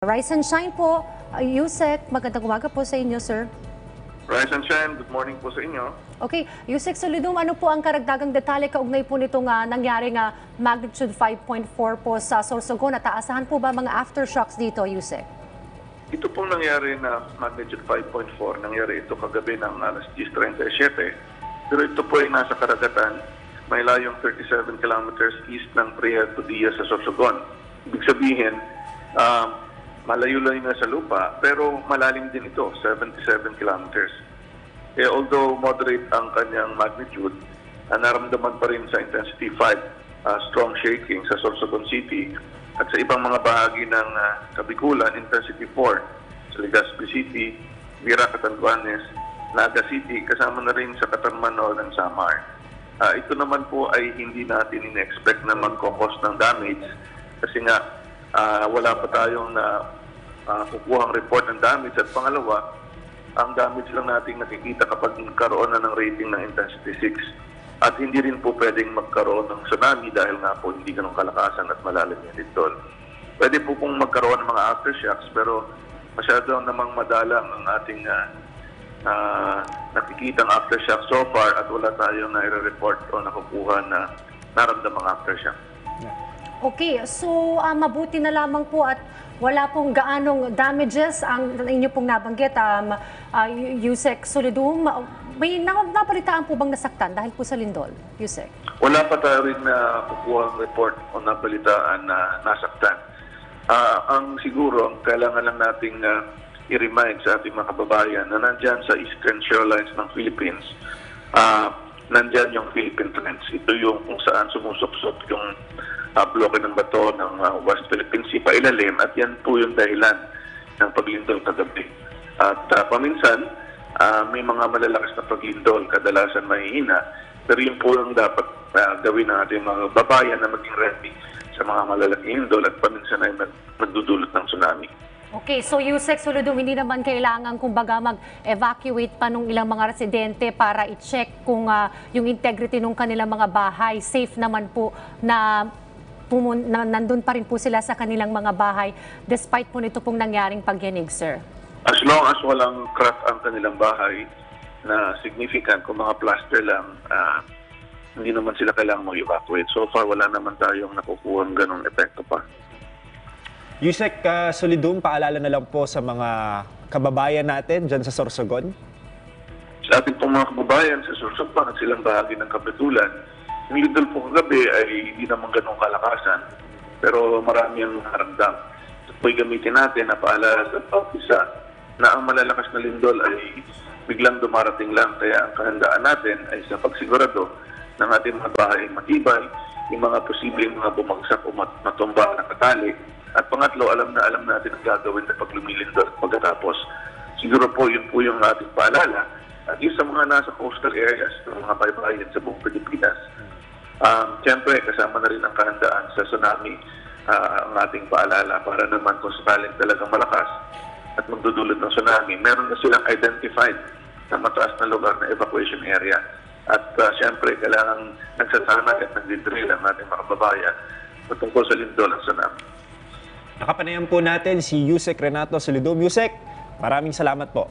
Rise and shine po, Yusek. Magandang umaga po sa inyo, sir. Rise and shine, good morning po sa inyo. Okay, Yusek Solidum, ano po ang karagdagang detalye kaugnay po nitong nangyaring magnitude 5.4 po sa Sorsogon? At aasahan po ba mga aftershocks dito, Yusek? Ito pong nangyari na magnitude 5.4, nangyari ito kagabi ng alas 10:37. Pero ito po ay nasa karagatan, may layong 37 kilometers east ng Puerto Diaz sa Sorsogon. Ibig sabihin, malayo-layo na sa lupa, pero malalim din ito, 77 kilometers. Although moderate ang kanyang magnitude, naramdaman pa rin sa intensity 5, strong shaking sa Sorsogon City at sa ibang mga bahagi ng Kabikulan, intensity 4 sa Legazpi City, Vira, Catanduanes, Naga City, kasama na rin sa Katarmanol ng Samar. Ito naman po ay hindi natin in-expect na mag-cause ng damage kasi nga wala pa tayong kukuhang report ng damage. At pangalawa, ang damage lang natin nakikita kapag nagkaroon na ng rating ng intensity 6. At hindi rin po pwedeng magkaroon ng tsunami dahil nga po hindi ganun kalakasan at malalim yung lindol. Pwede po kung magkaroon ng mga aftershocks pero masyado namang madalang ang ating nakikitang aftershock so far at wala tayong nai-report o nakukuha na naramdamang aftershock. Okay, so mabuti na lamang po at wala pong gaanong damages ang inyo pong nabanggit, Yusek Solidum. May napalitaan po bang nasaktan dahil po sa lindol, Yusek? Wala pa tayo rin na kukuha ang report o napalitaan na nasaktan. Ang siguro, ang kailangan lang nating i-remind sa ating mga kababayan na nandyan sa eastern shorelines ng Philippines, nandyan yung Philippine Trends. Ito yung kung saan sumusupsop yung bloke ng bato ng West Philippine Sea pailalim at yan po yung dahilan ng paglindol kagabi. At paminsan, may mga malalakas na paglindol, kadalasan mahihina, pero yun po yung dapat gawin ng ating mga babayan na maging ready sa mga malalaking lindol at paminsan ay magdudulot ng tsunami. Okay, so Yusek Solidum, hindi naman kailangan kumbaga mag-evacuate pa nung ilang mga residente para i-check kung yung integrity ng kanilang mga bahay. Safe naman po na nandun pa rin po sila sa kanilang mga bahay despite po nito pong nangyaring pagyanig, sir? As long as walang crack ang kanilang bahay na significant, kung mga plaster lang, hindi naman sila kailangang mag-evacuate. So far, wala naman tayong nakukuha ng ganong epekto pa. Yusek Solidum, paalala na lang po sa mga kababayan natin dyan sa Sorsogon. Sa ating pong mga kababayan sa Sorsogon at silang bahagi ng Kapitulan, yung lindol po kagabi ay hindi naman ganong kalakasan, pero marami ang naramdam. Ito po'y gamitin natin na paalala sa pag-isa na ang malalakas na lindol ay biglang dumarating lang. Kaya ang kahandaan natin ay sa pagsigurado ng ating mga bahay matibay, yung mga posibleng mga bumagsak o matumba na katali. At pangatlo, alam natin ang gagawin na pag lumilindol at pagkatapos. Siguro po yun po yung ating paalala. At yung sa mga nasa coastal areas, ng mga baybayin sa buong Pilipinas, siyempre kasama na rin ang kahandaan sa tsunami ang ating paalala para naman kung sakaling talagang malakas at magdudulot ng tsunami, meron na silang identified na mataas na lugar na evacuation area. At siyempre kailangan nagsasanay at nagdidrill ang ating mga kababayan patungkol sa lindol at tsunami. Nakapanayan po natin si Yusek Renato Solidum. Yusek, maraming salamat po.